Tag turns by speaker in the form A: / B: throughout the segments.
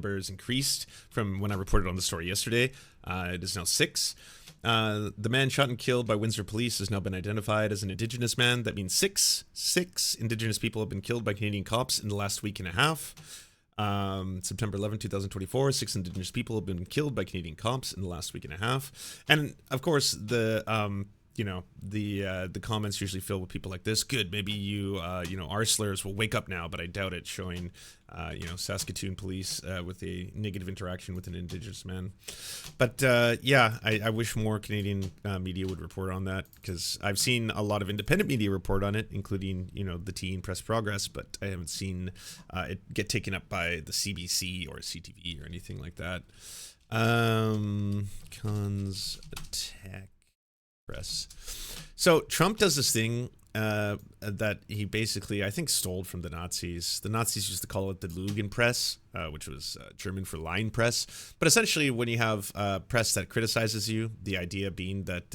A: number has increased from when I reported on the story yesterday. It is now 6. The man shot and killed by Windsor police has now been identified as an Indigenous man. That means six Indigenous people have been killed by Canadian cops in the last week and a half. September 11, 2024, 6 Indigenous people have been killed by Canadian cops in the last week and a half. And of course, the comments usually fill with people like this. Good, maybe you our slurs will wake up now, but I doubt it. Showing, Saskatoon police with a negative interaction with an Indigenous man. But I wish more Canadian media would report on that, because I've seen a lot of independent media report on it, including the T and Press Progress, but I haven't seen it get taken up by the CBC or CTV or anything like that. Cons attack press. So Trump does this thing that he basically, I think, stole from the Nazis. The Nazis used to call it the Lügen press, which was German for lying press. But essentially, when you have press that criticizes you, the idea being that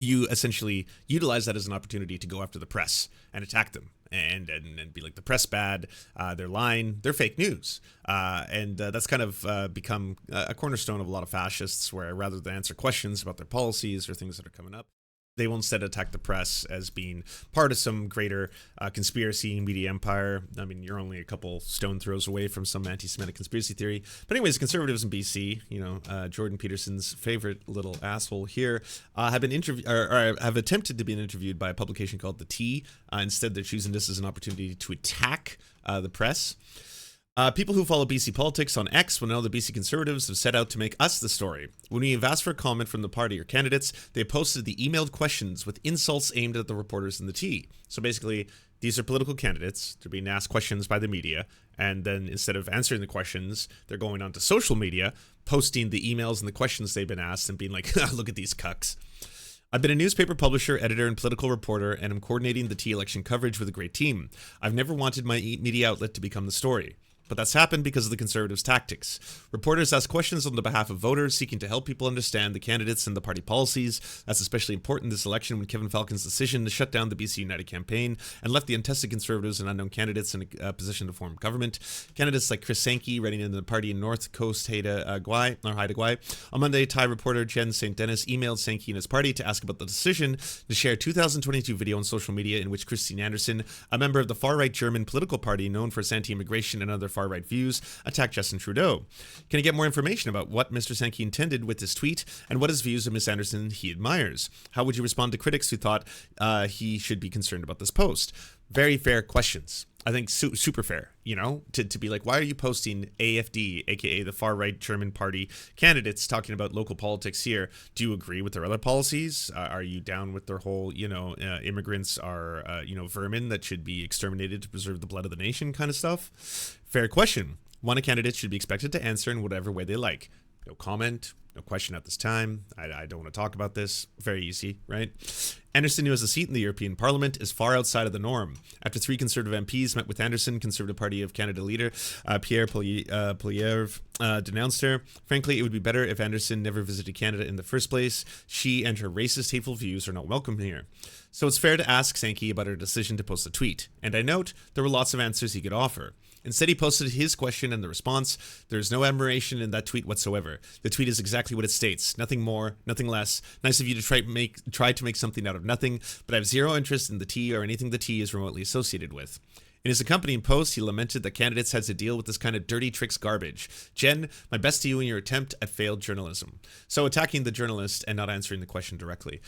A: you essentially utilize that as an opportunity to go after the press and attack them and be like, the press bad, they're lying, they're fake news. And that's kind of become a cornerstone of a lot of fascists, where rather than answer questions about their policies or things that are coming up, they will instead attack the press as being part of some greater conspiracy media empire. I mean, you're only a couple stone throws away from some anti-Semitic conspiracy theory. But anyways, conservatives in BC, Jordan Peterson's favorite little asshole here, have been have attempted to be interviewed by a publication called The T. Instead, they're choosing this as an opportunity to attack the press. People who follow BC politics on X will know the BC Conservatives have set out to make us the story. When we have asked for a comment from the party or candidates, they have posted the emailed questions with insults aimed at the reporters in the T. So basically, these are political candidates. They're being asked questions by the media, and then instead of answering the questions, they're going onto social media, posting the emails and the questions they've been asked and being like, look at these cucks. I've been a newspaper publisher, editor, and political reporter, and I'm coordinating the T election coverage with a great team. I've never wanted my media outlet to become the story. But that's happened because of the Conservatives' tactics. Reporters ask questions on the behalf of voters, seeking to help people understand the candidates and the party policies. That's especially important this election, when Kevin Falcon's decision to shut down the BC United campaign and left the untested Conservatives and unknown candidates in a position to form government. Candidates like Chris Sankey, running in the party in North Coast, Haida Gwaii. On Monday, Thai reporter Jen St. Dennis emailed Sankey and his party to ask about the decision to share a 2022 video on social media in which Christine Anderson, a member of the far-right German political party known for its anti-immigration and other far-right views, attacked Justin Trudeau. Can I get more information about what Mr. Sankey intended with this tweet and what his views of Ms. Anderson he admires? How would you respond to critics who thought he should be concerned about this post? Very fair questions. I think super fair, to be like, why are you posting AFD, aka the far-right German party candidates, talking about local politics here? Do you agree with their other policies? Are you down with their whole, immigrants are, vermin that should be exterminated to preserve the blood of the nation kind of stuff? Fair question. One, a candidate should be expected to answer in whatever way they like. No comment, no question at this time. I don't want to talk about this. Very easy, right? Anderson, who has a seat in the European Parliament, is far outside of the norm. After 3 Conservative MPs met with Anderson, Conservative Party of Canada leader Pierre Poilievre denounced her. Frankly, it would be better if Anderson never visited Canada in the first place. She and her racist, hateful views are not welcome here. So it's fair to ask Sankey about her decision to post a tweet. And I note there were lots of answers he could offer. Instead, he posted his question and the response. There's no admiration in that tweet whatsoever. The tweet is exactly what it states. Nothing more, nothing less. Nice of you to try to make something out of nothing, but I have zero interest in the T or anything the T is remotely associated with. In his accompanying post, he lamented that candidates had to deal with this kind of dirty tricks garbage. Jen, my best to you in your attempt at failed journalism. So attacking the journalist and not answering the question directly.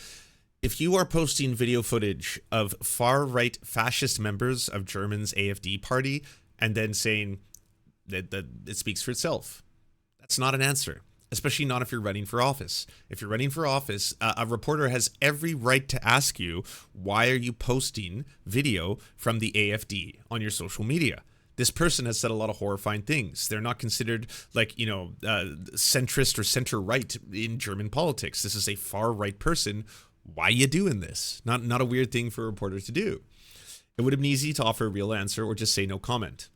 A: If you are posting video footage of far-right fascist members of Germany's AFD party and then saying that it speaks for itself, that's not an answer. Especially not if you're running for office. If you're running for office, a reporter has every right to ask you, why are you posting video from the AFD on your social media? This person has said a lot of horrifying things. They're not considered centrist or center-right in German politics. This is a far-right person. Why are you doing this? Not a weird thing for a reporter to do. It would have been easy to offer a real answer or just say no comment.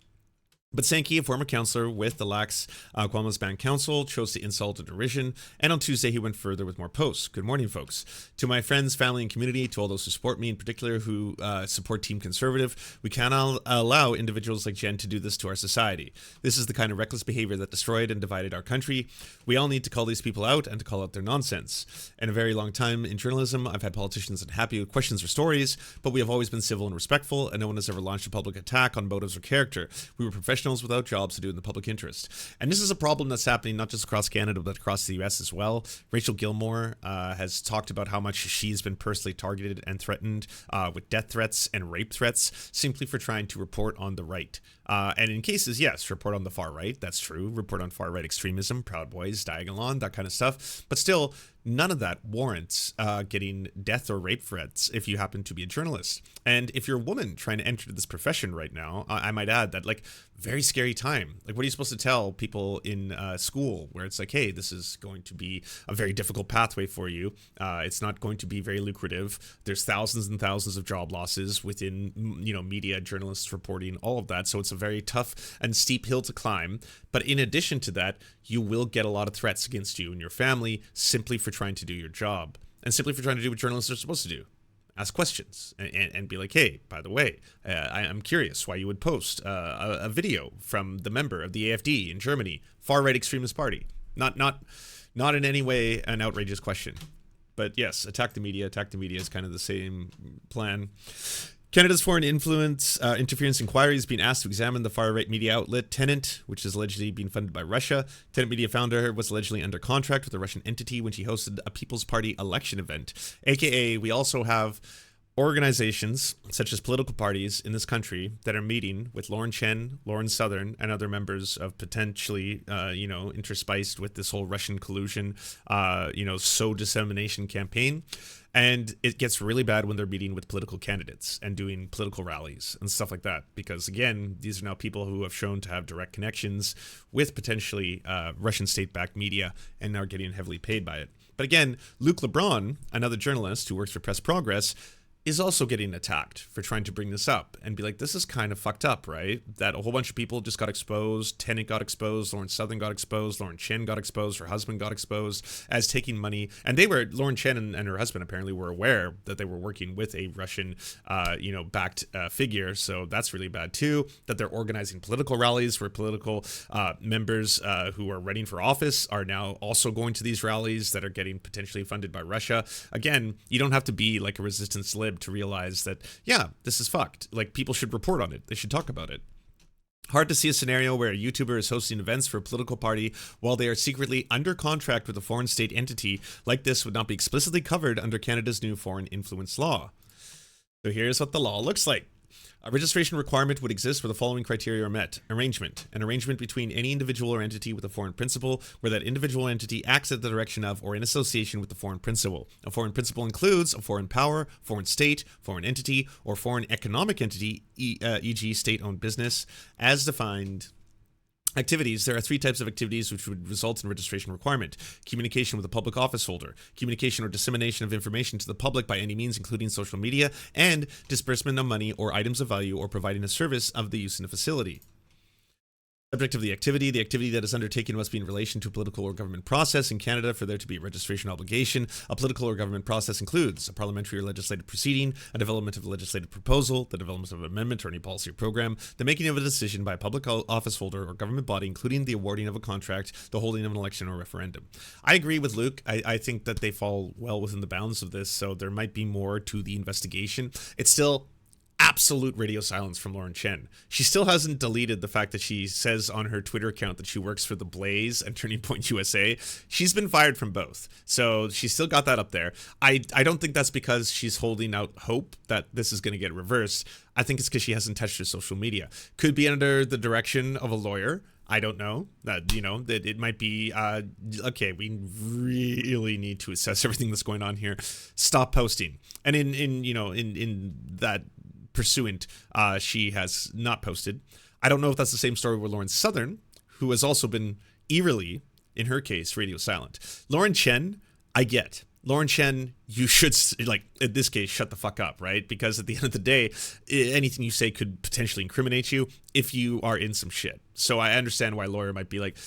A: But Sankey, a former councillor with the Lax Kwama's Band Council, chose to insult and derision, and on Tuesday he went further with more posts. Good morning, folks. To my friends, family, and community, to all those who support me, in particular who support Team Conservative, we cannot allow individuals like Jen to do this to our society. This is the kind of reckless behavior that destroyed and divided our country. We all need to call these people out and to call out their nonsense. In a very long time in journalism, I've had politicians unhappy with questions or stories, but we have always been civil and respectful, and no one has ever launched a public attack on motives or character. We were professionals without jobs to do in the public interest. And this is a problem that's happening not just across Canada, but across the US as well. Rachel Gilmore has talked about how much she's been personally targeted and threatened with death threats and rape threats simply for trying to report on the right. And in cases, yes, report on the far right. That's true. Report on far right extremism, Proud Boys, Diagolon, that kind of stuff. But still, none of that warrants getting death or rape threats if you happen to be a journalist. And if you're a woman trying to enter this profession right now, I might add that, like, very scary time. Like, what are you supposed to tell people in school where it's like, hey, this is going to be a very difficult pathway for you. It's not going to be very lucrative. There's thousands and thousands of job losses within, media, journalists reporting, all of that. So it's a very tough and steep hill to climb. But in addition to that, you will get a lot of threats against you and your family simply for trying to do your job and simply for trying to do what journalists are supposed to do. Ask questions and be like, hey, by the way, I'm curious why you would post a video from the member of the AfD in Germany, far-right extremist party. Not in any way an outrageous question. But yes, attack the media. Attack the media is kind of the same plan. Canada's Foreign Interference Inquiry is being asked to examine the far-right media outlet Tenant, which is allegedly being funded by Russia. Tenant Media founder was allegedly under contract with a Russian entity when she hosted a People's Party election event. AKA, we also have organizations such as political parties in this country that are meeting with Lauren Chen, Lauren Southern, and other members of potentially, interspiced with this whole Russian collusion, dissemination campaign. And it gets really bad when they're meeting with political candidates and doing political rallies and stuff like that. Because, again, these are now people who have shown to have direct connections with potentially Russian state-backed media and are getting heavily paid by it. But again, Luc Lebron, another journalist who works for Press Progress, is also getting attacked for trying to bring this up and be like, this is kind of fucked up, right? That a whole bunch of people just got exposed. Tennant got exposed. Lauren Southern got exposed. Lauren Chen got exposed. Her husband got exposed as taking money. And Lauren Chen and her husband apparently were aware that they were working with a Russian, backed figure. So that's really bad too. That they're organizing political rallies where political members who are running for office are now also going to these rallies that are getting potentially funded by Russia. Again, you don't have to be like a resistance lib to realize that, yeah, this is fucked. Like, people should report on it. They should talk about it. Hard to see a scenario where a YouTuber is hosting events for a political party while they are secretly under contract with a foreign state entity. Like this would not be explicitly covered under Canada's new foreign influence law. So here's what the law looks like. A registration requirement would exist where the following criteria are met. Arrangement. An arrangement between any individual or entity with a foreign principal where that individual entity acts at the direction of or in association with the foreign principal. A foreign principal includes a foreign power, foreign state, foreign entity, or foreign economic entity, e.g. state-owned business, as defined. Activities. There are three types of activities which would result in registration requirement. Communication with a public office holder, communication or dissemination of information to the public by any means, including social media, and disbursement of money or items of value or providing a service of the use in a facility. Subject of the activity that is undertaken must be in relation to a political or government process in Canada for there to be a registration obligation. A political or government process includes a parliamentary or legislative proceeding, a development of a legislative proposal, the development of an amendment or any policy or program, the making of a decision by a public office holder or government body, including the awarding of a contract, the holding of an election or referendum. I agree with Luke. I think that they fall well within the bounds of this, so there might be more to the investigation. It's still absolute radio silence from Lauren Chen. She still hasn't deleted the fact that she says on her Twitter account that she works for The Blaze and Turning Point USA. She's been fired from both. So she's still got that up there. I don't think that's because she's holding out hope that this is going to get reversed. I think it's because she hasn't touched her social media. Could be under the direction of a lawyer. I don't know. That it might be okay. We really need to assess everything that's going on here. Stop posting. And in that pursuant, she has not posted. I don't know if that's the same story with Lauren Southern, who has also been eerily, in her case, radio silent. Lauren Chen, I get. Lauren Chen, you should, like, in this case, shut the fuck up, right? Because at the end of the day, anything you say could potentially incriminate you if you are in some shit. So I understand why a lawyer might be like,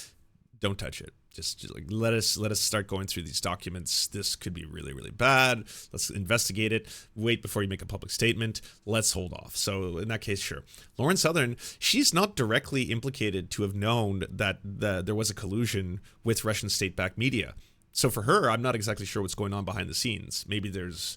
A: don't touch it. Just like, let us start going through these documents. This could be really, really bad. Let's investigate it. Wait before you make a public statement. Let's hold off. So in that case, sure. Lauren Southern, she's not directly implicated to have known that there was a collusion with Russian state-backed media. So for her, I'm not exactly sure what's going on behind the scenes. Maybe there's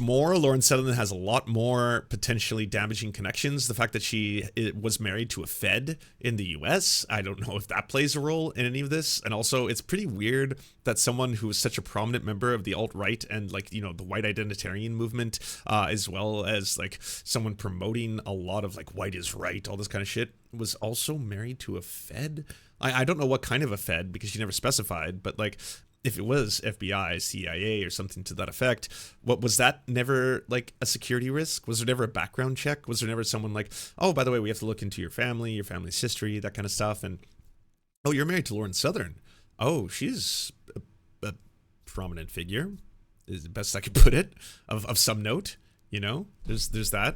A: more. Lauren Southern has a lot more potentially damaging connections. The fact that she was married to a Fed in the US, I don't know if that plays a role in any of this. And also, it's pretty weird that someone who is such a prominent member of the alt-right and, like, you know, the white identitarian movement, as well as like someone promoting a lot of like white is right, all this kind of shit, was also married to a Fed. I don't know what kind of a Fed, because she never specified, but like, if it was FBI, CIA, or something to that effect, what was that never like a security risk? Was there never a background check? Was there never someone like, oh, by the way, we have to look into your family's history, that kind of stuff, and oh, you're married to Lauren Southern. Oh, she's a prominent figure, is the best I could put it, of some note. You know, there's that.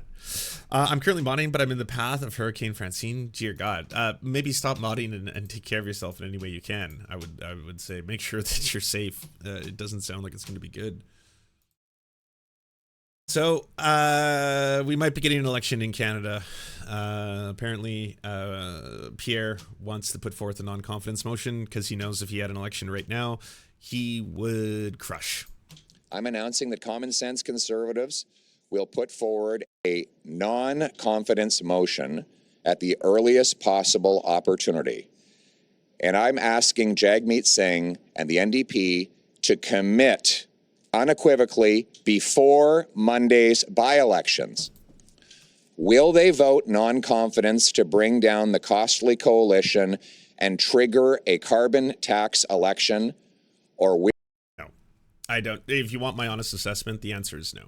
A: I'm currently modding, but I'm in the path of Hurricane Francine. Dear God, maybe stop modding and take care of yourself in any way you can. I would say make sure that you're safe. It doesn't sound like it's going to be good. So we might be getting an election in Canada. Apparently, Pierre wants to put forth a non-confidence motion because he knows if he had an election right now, he would crush.
B: I'm announcing that Common Sense Conservatives will put forward a non-confidence motion at the earliest possible opportunity. And I'm asking Jagmeet Singh and the NDP to commit unequivocally before Monday's by-elections. Will they vote non-confidence to bring down the costly coalition and trigger a carbon tax election, or will...
A: No, I don't. If you want my honest assessment, the answer is no.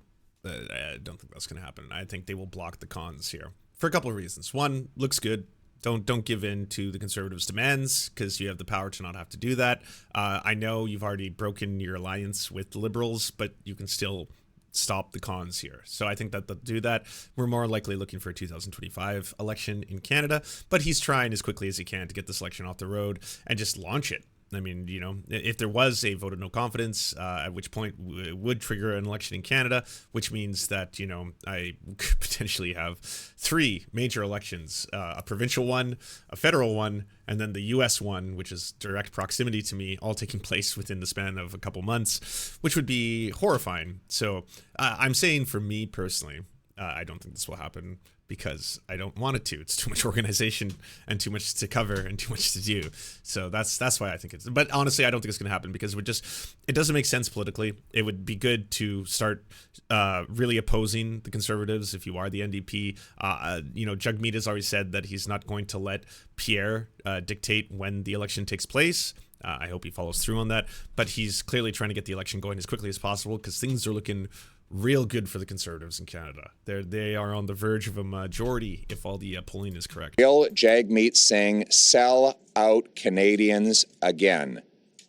A: I don't think that's going to happen. I think they will block the cons here for a couple of reasons. One, looks good. Don't give in to the Conservatives' demands, because you have the power to not have to do that. I know you've already broken your alliance with the Liberals, but you can still stop the cons here. So I think that they'll do that. We're more likely looking for a 2025 election in Canada, but he's trying as quickly as he can to get this election off the road and just launch it. I mean, you know, if there was a vote of no confidence, at which point it would trigger an election in Canada, which means that, you know, I could potentially have 3 major elections, a provincial one, a federal one, and then the US one, which is direct proximity to me, all taking place within the span of a couple months, which would be horrifying. So I'm saying, for me personally, I don't think this will happen, because I don't want it to. It's too much organization and too much to cover and too much to do. So that's why I think it's... But honestly, I don't think it's going to happen, because it doesn't make sense politically. It would be good to start really opposing the Conservatives if you are the NDP. You know, Jagmeet has already said that he's not going to let Pierre dictate when the election takes place. I hope he follows through on that. But he's clearly trying to get the election going as quickly as possible, because things are looking real good for the Conservatives in Canada. They are on the verge of a majority if all the polling is correct.
B: Will Jagmeet Singh sell out Canadians again?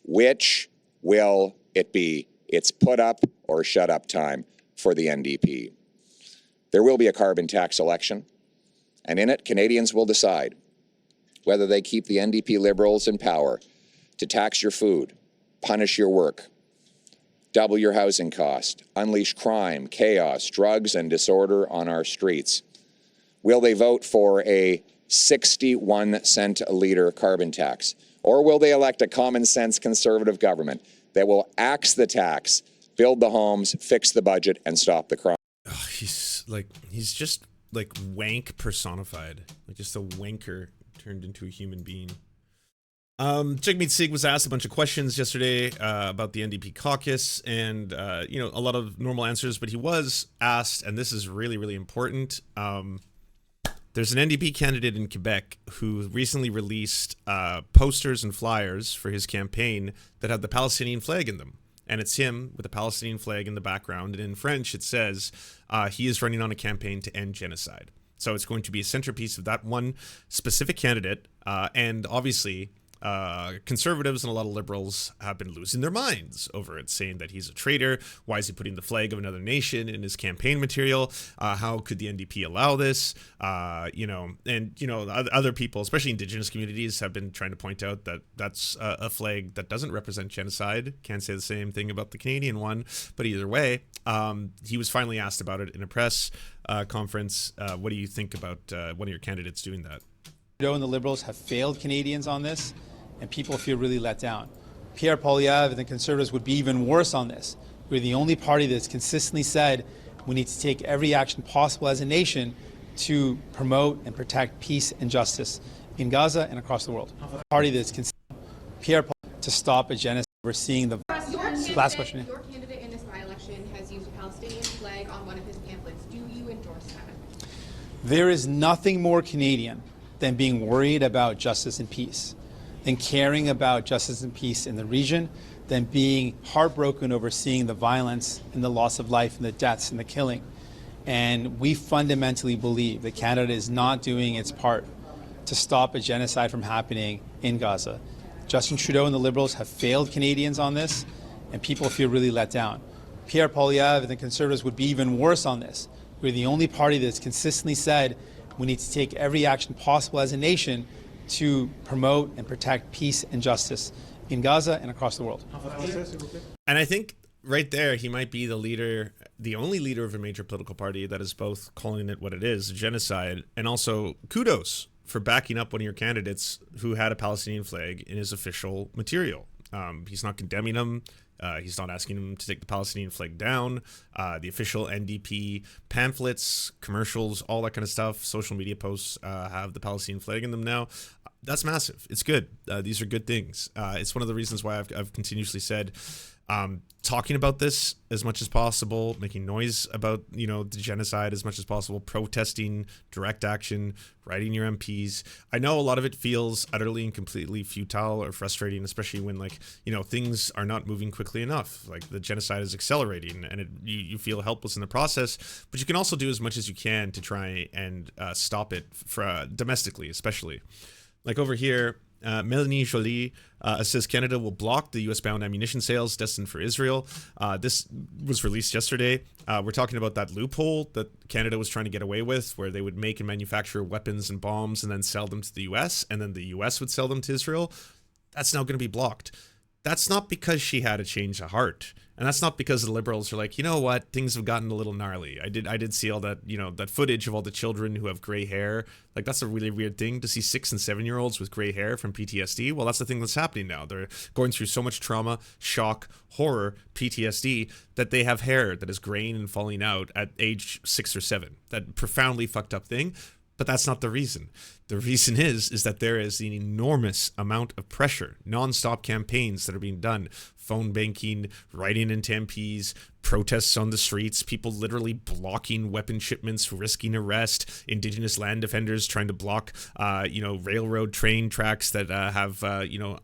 B: Which will it be? It's put up or shut up time for the NDP. There will be a carbon tax election, and in it, Canadians will decide whether they keep the NDP Liberals in power to tax your food, punish your work, double your housing cost, unleash crime, chaos, drugs, and disorder on our streets. Will they vote for a 61-cent a liter carbon tax? Or will they elect a common sense conservative government that will axe the tax, build the homes, fix the budget, and stop the crime?
A: Oh, he's just like wank personified, like just a wanker turned into a human being. Jagmeet Singh was asked a bunch of questions yesterday about the NDP caucus, and you know, a lot of normal answers, but he was asked, and this is really, really important. There's an NDP candidate in Quebec who recently released posters and flyers for his campaign that had the Palestinian flag in them. And it's him with a Palestinian flag in the background. And in French, it says he is running on a campaign to end genocide. So it's going to be a centerpiece of that one specific candidate. And obviously, Conservatives and a lot of liberals have been losing their minds over it, saying that he's a traitor. Why is he putting the flag of another nation in his campaign material? How could the NDP allow this? Other people, especially indigenous communities, have been trying to point out that that's a flag that doesn't represent genocide. Can't say the same thing about the Canadian one, but either way, he was finally asked about it in a press conference. What do you think about one of your candidates doing that?
C: Trudeau and the Liberals have failed Canadians on this, and people feel really let down. Pierre Poilievre and the Conservatives would be even worse on this. We're the only party that's consistently said we need to take every action possible as a nation to promote and protect peace and justice in Gaza and across the world. A party that's Pierre Poilievre to stop a genocide. We're seeing the last question.
D: Your candidate in this by-election has used a Palestinian flag on one of his pamphlets. Do you endorse that?
C: There is nothing more Canadian than being worried about justice and peace, than caring about justice and peace in the region, than being heartbroken over seeing the violence and the loss of life and the deaths and the killing. And we fundamentally believe that Canada is not doing its part to stop a genocide from happening in Gaza. Justin Trudeau and the Liberals have failed Canadians on this, and people feel really let down. Pierre Poilievre and the Conservatives would be even worse on this. We're the only party that's consistently said we need to take every action possible as a nation to promote and protect peace and justice in Gaza and across the world.
A: And I think right there, he might be the leader, the only leader of a major political party that is both calling it what it is, genocide, and also kudos for backing up one of your candidates who had a Palestinian flag in his official material. He's not condemning him. He's not asking him to take the Palestinian flag down. The official NDP pamphlets, commercials, all that kind of stuff, social media posts have the Palestinian flag in them now. That's massive. It's good. These are good things. It's one of the reasons why I've continuously said talking about this as much as possible, making noise about, the genocide as much as possible, protesting, direct action, writing your MPs. I know a lot of it feels utterly and completely futile or frustrating, especially when things are not moving quickly enough. Like the genocide is accelerating and you feel helpless in the process, but you can also do as much as you can to try and stop it domestically, especially. Like over here, Melanie Joly says Canada will block the U.S.-bound ammunition sales destined for Israel. This was released yesterday. We're talking about that loophole that Canada was trying to get away with, where they would make and manufacture weapons and bombs and then sell them to the U.S., and then the U.S. would sell them to Israel. That's now going to be blocked. That's not because she had a change of heart. And that's not because the Liberals are like, you know what, things have gotten a little gnarly. I did see all that, that footage of all the children who have gray hair. Like, that's a really weird thing to see 6 and 7 year olds with gray hair from PTSD. Well, that's the thing that's happening now. They're going through so much trauma, shock, horror, PTSD, that they have hair that is graying and falling out at age 6 or 7. That profoundly fucked up thing. But that's not the reason. The reason is that there is an enormous amount of pressure, nonstop campaigns that are being done, phone banking, writing into MPs, protests on the streets, people literally blocking weapon shipments, risking arrest, Indigenous land defenders trying to block, railroad train tracks that have,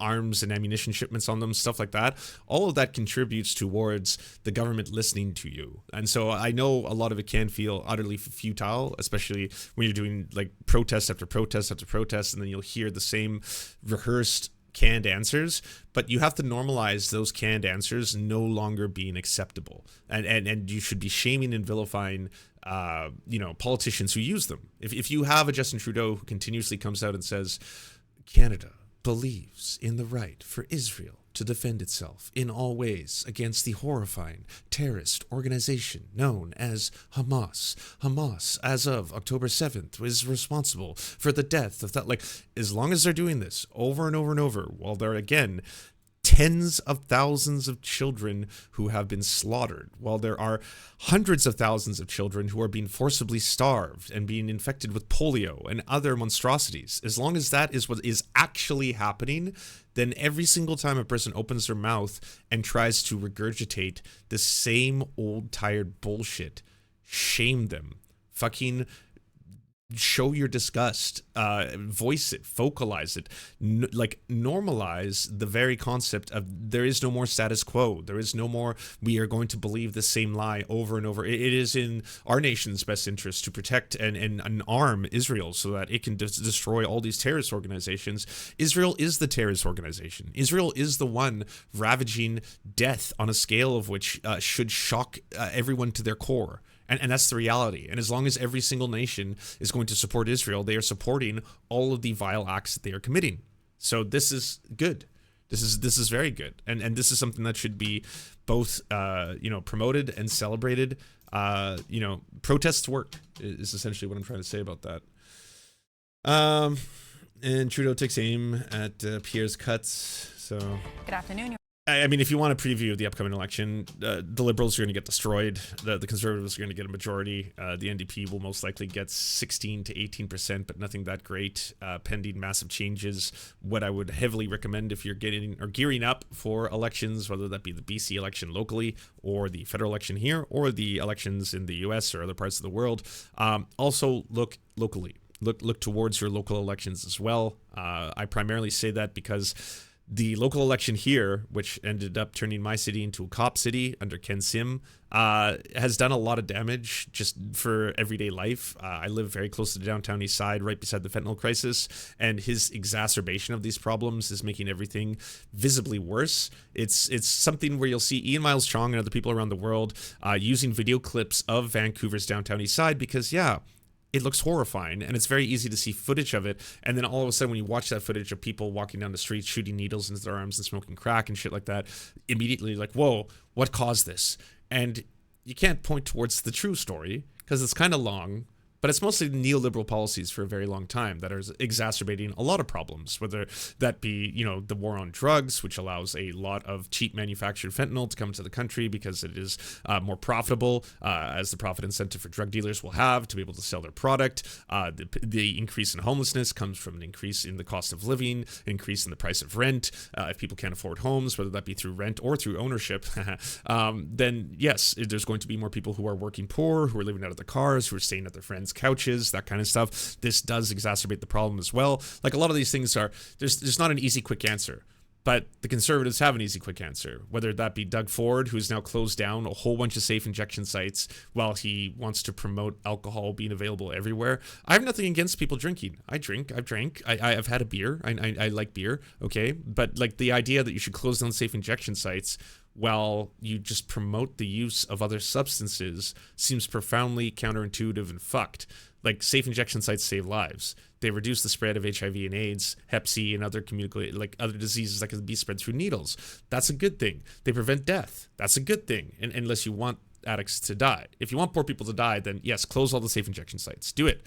A: arms and ammunition shipments on them, stuff like that. All of that contributes towards the government listening to you. And so I know a lot of it can feel utterly futile, especially when you're doing like protest after protest after protest, and then you'll hear the same rehearsed canned answers, but you have to normalize those canned answers no longer being acceptable, and you should be shaming and vilifying politicians who use them. If you have a Justin Trudeau who continuously comes out and says Canada believes in the right for Israel to defend itself in all ways against the horrifying terrorist organization known as Hamas. Hamas, as of October 7th, was responsible for the death of that. Like, as long as they're doing this over and over and over, while they're, again, tens of thousands of children who have been slaughtered, while there are hundreds of thousands of children who are being forcibly starved and being infected with polio and other monstrosities, as long as that is what is actually happening, then every single time a person opens their mouth and tries to regurgitate the same old tired bullshit, shame them. Fucking show your disgust, voice it, vocalize it, normalize the very concept of there is no more status quo. There is no more we are going to believe the same lie over and over. It is in our nation's best interest to protect and arm Israel so that it can destroy all these terrorist organizations. Israel is the terrorist organization. Israel is the one ravaging death on a scale of which should shock everyone to their core. And that's the reality. And as long as every single nation is going to support Israel, they are supporting all of the vile acts that they are committing. So this is good. This is very good. And this is something that should be both promoted and celebrated. Protests work is essentially what I'm trying to say about that. And Trudeau takes aim at Pierre's cuts. So
E: good afternoon.
A: I mean, if you want a preview of the upcoming election, the Liberals are going to get destroyed. The Conservatives are going to get a majority. The NDP will most likely get 16 to 18%, but nothing that great, pending massive changes. What I would heavily recommend if you're gearing up for elections, whether that be the BC election locally or the federal election here or the elections in the US or other parts of the world, also look locally. Look towards your local elections as well. I primarily say that because the local election here, which ended up turning my city into a cop city under Ken Sim, has done a lot of damage just for everyday life. I live very close to the downtown east side, right beside the fentanyl crisis, and his exacerbation of these problems is making everything visibly worse. It's something where you'll see Ian Miles Chong and other people around the world using video clips of Vancouver's downtown east side because, it looks horrifying, and it's very easy to see footage of it. And then all of a sudden, when you watch that footage of people walking down the street, shooting needles into their arms and smoking crack and shit like that, immediately like, whoa, what caused this? And you can't point towards the true story because it's kind of long, but it's mostly neoliberal policies for a very long time that are exacerbating a lot of problems, whether that be, the war on drugs, which allows a lot of cheap manufactured fentanyl to come to the country because it is more profitable, as the profit incentive for drug dealers will have to be able to sell their product. The increase in homelessness comes from an increase in the cost of living, an increase in the price of rent. If people can't afford homes, whether that be through rent or through ownership, then yes, there's going to be more people who are working poor, who are living out of their cars, who are staying at their friends' couches, that kind of stuff. This does exacerbate the problem as well. Like a lot of these things there's not an easy quick answer, but the Conservatives have an easy quick answer, whether that be Doug Ford, who's now closed down a whole bunch of safe injection sites while he wants to promote alcohol being available everywhere. I have nothing against people drinking. I've drank. I've had a beer. I like beer. Okay. But like the idea that you should close down safe injection sites while you just promote the use of other substances seems profoundly counterintuitive and fucked. Like safe injection sites save lives. They reduce the spread of HIV and AIDS, Hep C, and other other diseases that can be spread through needles. That's a good thing. They prevent death. That's a good thing, unless you want addicts to die. If you want poor people to die, then yes, close all the safe injection sites. Do it.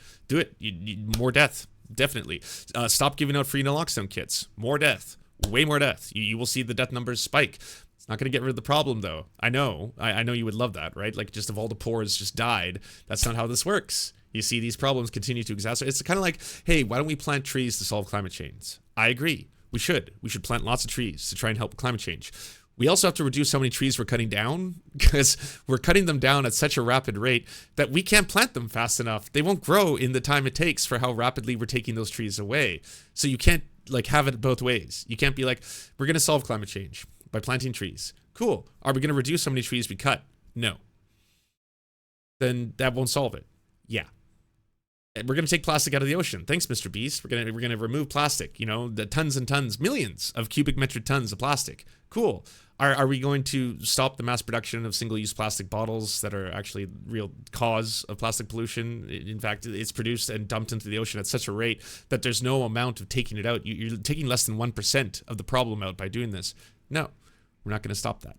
A: More death, definitely. Stop giving out free naloxone kits. More death. Way more death. You will see the death numbers spike. It's not going to get rid of the problem, though. I know you would love that, right? Like, just if all the poors just died, that's not how this works. You see these problems continue to exacerbate. It's kind of like, hey, why don't we plant trees to solve climate change? I agree. We should. We should plant lots of trees to try and help climate change. We also have to reduce how many trees we're cutting down because we're cutting them down at such a rapid rate that we can't plant them fast enough. They won't grow in the time it takes for how rapidly we're taking those trees away. So you can't have it both ways. You can't be like, we're going to solve climate change by planting trees. Cool. Are we going to reduce how many trees we cut? No. Then that won't solve it. Yeah. We're going to take plastic out of the ocean. Thanks, Mr. Beast. We're going to remove plastic, the tons and tons, millions of cubic metric tons of plastic. Cool. Are we going to stop the mass production of single-use plastic bottles that are actually real cause of plastic pollution? In fact, it's produced and dumped into the ocean at such a rate that there's no amount of taking it out. You're taking less than 1% of the problem out by doing this. No, we're not going to stop that.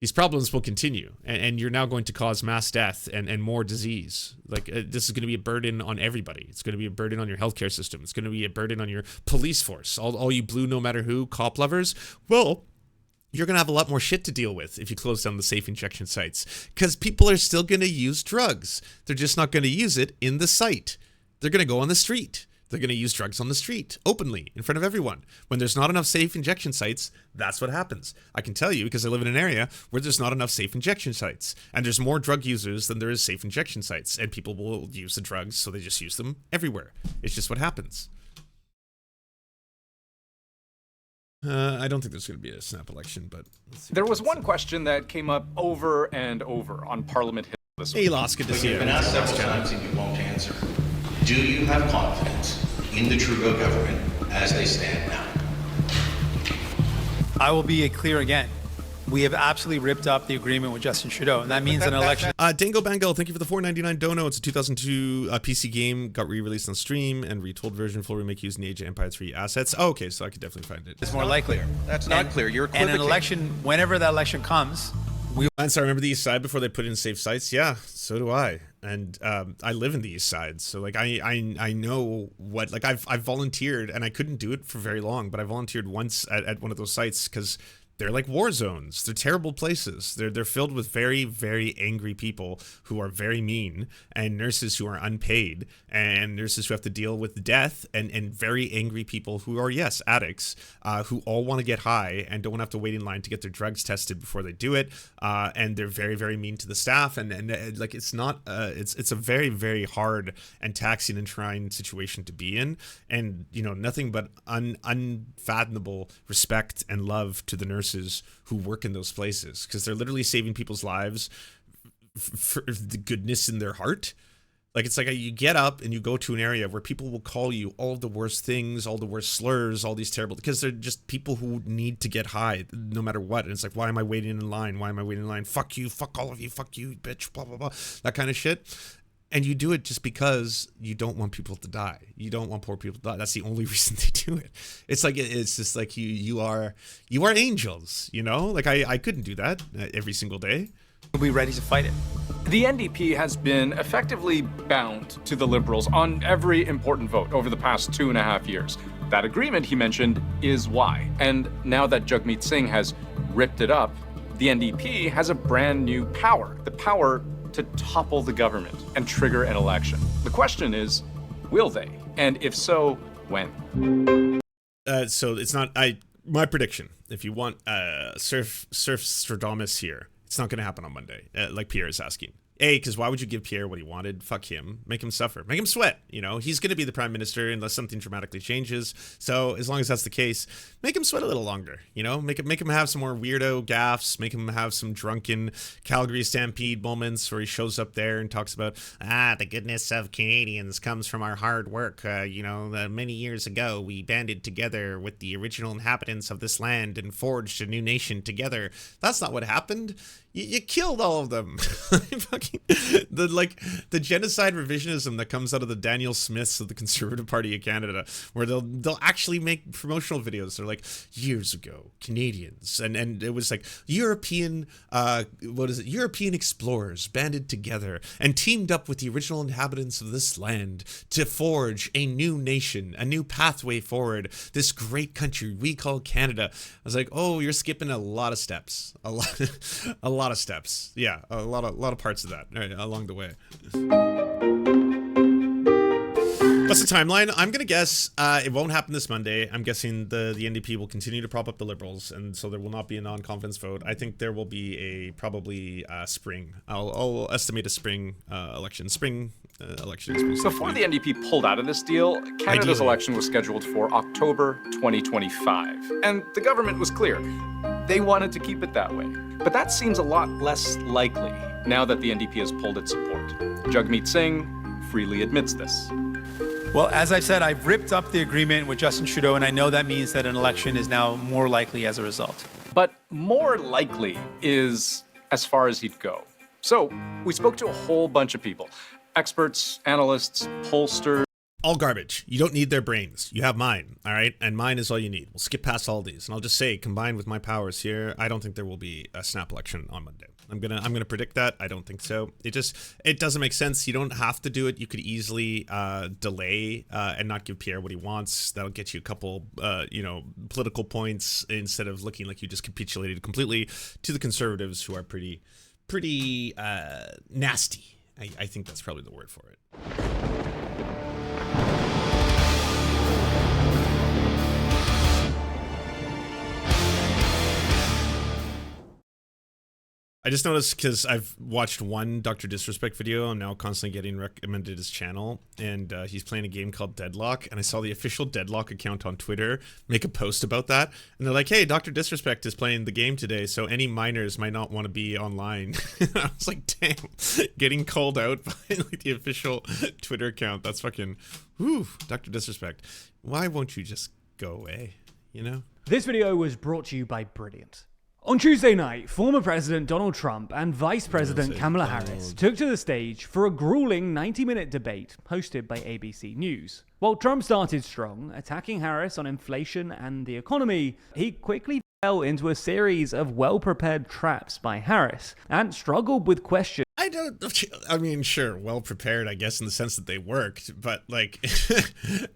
A: These problems will continue, and you're now going to cause mass death and more disease. This is going to be a burden on everybody. It's going to be a burden on your healthcare system. It's going to be a burden on your police force. All you blue no matter who cop lovers, well, you're going to have a lot more shit to deal with if you close down the safe injection sites, because people are still going to use drugs. They're just not going to use it in the site. They're going to go on the street. They're going to use drugs on the street, openly, in front of everyone. When there's not enough safe injection sites, that's what happens. I can tell you because I live in an area where there's not enough safe injection sites. And there's more drug users than there is safe injection sites. And people will use the drugs, so they just use them everywhere. It's just what happens. I don't think there's going to be a snap election, but...
E: There was one question that came up over and over on Parliament Hill this week.
A: Hey, Lost, good to see you.
F: You've been asked several times and you won't answer. Do you have confidence in the Trudeau government as they stand now?
C: I will be clear again. We have absolutely ripped up the agreement with Justin Trudeau, and that means an election.
A: Dango Bango, thank you for the $4.99 dono. It's a 2002 PC game, got re-released on Stream, and retold version, full remake using the Age of Empire 3 assets. Oh, okay, so I could definitely find it.
C: It's more likely.
F: That's not clear. You're
C: And
F: equivocating.
C: an election, whenever that election comes,
A: And so I remember the East Side before they put in safe sites. Yeah, so do I. And I live in the East Side, so like I know what, like I've volunteered, and I couldn't do it for very long, but I volunteered once at one of those sites because they're like war zones. They're terrible places. They're filled with very, very angry people who are very mean, and nurses who are unpaid, and nurses who have to deal with death, and very angry people who are, yes, addicts, who all want to get high and don't want to have to wait in line to get their drugs tested before they do it. And they're very, very mean to the staff, and like it's not it's a very, very hard and taxing and trying situation to be in. And you know, nothing but unfathomable respect and love to the nurses who work in those places, because they're literally saving people's lives for the goodness in their heart. Like, it's like you get up and you go to an area where people will call you all the worst things, all the worst slurs, all these terrible, because they're just people who need to get high no matter what. And it's like, why am I waiting in line? Why am I waiting in line? Fuck you, fuck all of you, fuck you, bitch, blah, blah, blah, that kind of shit. And you do it just because you don't want people to die. You don't want poor people to die. That's the only reason they do it. It's like, it's just like you are angels, you know? Like I couldn't do that every single day.
C: we'll be ready to fight it.
E: The NDP has been effectively bound to the Liberals on every important vote over the past 2.5 years. That agreement, he mentioned, is why. And now that Jagmeet Singh has ripped it up, the NDP has a brand new power, the power to topple the government and trigger an election. The question is, will they? And if so, when?
A: So it's not my prediction. If you want Surf Stradamus here, it's not going to happen on Monday, like Pierre is asking. Because why would you give Pierre what he wanted? Fuck him. Make him suffer. Make him sweat. You know, he's going to be the prime minister unless something dramatically changes. So as long as that's the case, make him sweat a little longer. You know, make him have some more weirdo gaffes. Make him have some drunken Calgary Stampede moments where he shows up there and talks about, the goodness of Canadians comes from our hard work. Many years ago, we banded together with the original inhabitants of this land and forged a new nation together. That's not what happened. You killed all of them. The genocide revisionism that comes out of the Daniel Smiths of the Conservative Party of Canada, where they'll actually make promotional videos. They're like, years ago, Canadians, and it was like European explorers banded together and teamed up with the original inhabitants of this land to forge a new nation, a new pathway forward, this great country we call Canada. I was like, oh, you're skipping a lot of steps, a lot of steps. Yeah, a lot of parts of that along the way. What's the timeline? I'm gonna guess it won't happen this Monday. I'm guessing the NDP will continue to prop up the Liberals, and so there will not be a non-confidence vote. I think there will be probably spring. I'll estimate a spring election.
E: Before the NDP pulled out of this deal, Canada's election was scheduled for October 2025. And the government was clear. They wanted to keep it that way. But that seems a lot less likely now that the NDP has pulled its support. Jagmeet Singh freely admits this.
C: Well, as I've said, I've ripped up the agreement with Justin Trudeau, and I know that means that an election is now more likely as a result.
E: But more likely is as far as he'd go. So we spoke to a whole bunch of people. Experts, analysts, pollsters.
A: All garbage. You don't need their brains. You have mine, all right? And mine is all you need. We'll skip past all these. And I'll just say, combined with my powers here, I don't think there will be a snap election on Monday. I'm gonna predict that. I don't think so. It doesn't make sense. You don't have to do it. You could easily delay and not give Pierre what he wants. That'll get you a couple political points instead of looking like you just capitulated completely to the Conservatives, who are pretty nasty. I think that's probably the word for it. I just noticed because I've watched one Dr. Disrespect video and now constantly getting recommended his channel, and he's playing a game called Deadlock, and I saw the official Deadlock account on Twitter make a post about that, and they're like, hey, Dr. Disrespect is playing the game today, so any minors might not want to be online. I was like, damn, getting called out by like the official Twitter account. That's fucking, whew, Dr. Disrespect. Why won't you just go away, you know?
G: This video was brought to you by Brilliant. On Tuesday night, former President Donald Trump and Vice President Kamala Harris took to the stage for a grueling 90-minute debate hosted by ABC News. While Trump started strong, attacking Harris on inflation and the economy, he quickly fell into a series of well-prepared traps by Harris and struggled with questions.
A: I mean, sure, well prepared, I guess, in the sense that they worked, but like,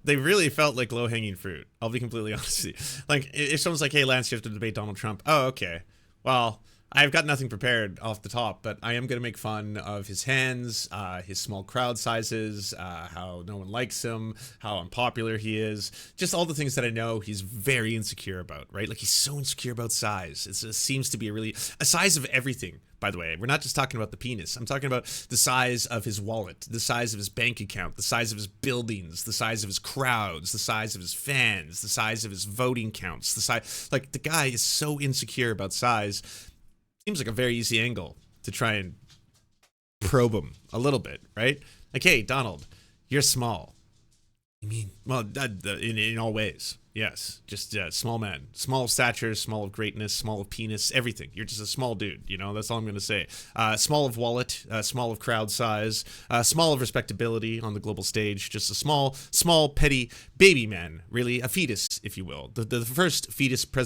A: they really felt like low hanging fruit. I'll be completely honest with you. Like, if someone's like, hey, Lance, you have to debate Donald Trump. Oh, okay. Well, I've got nothing prepared off the top, but I am going to make fun of his hands, his small crowd sizes, how no one likes him, how unpopular he is, just all the things that I know he's very insecure about, right? Like, he's so insecure about size. It seems to be a size of everything, by the way. We're not just talking about the penis. I'm talking about the size of his wallet, the size of his bank account, the size of his buildings, the size of his crowds, the size of his fans, the size of his voting counts, the size, like, the guy is so insecure about size. Seems like a very easy angle to try and probe him a little bit, right? Like, hey, Donald, you're small. I mean, well, in all ways, yes. Just small man, small of stature, small of greatness, small of penis, everything. You're just a small dude, you know. That's all I'm going to say. Small of wallet, small of crowd size, small of respectability on the global stage. Just a small, petty baby man, really, a fetus, if you will. The first fetus president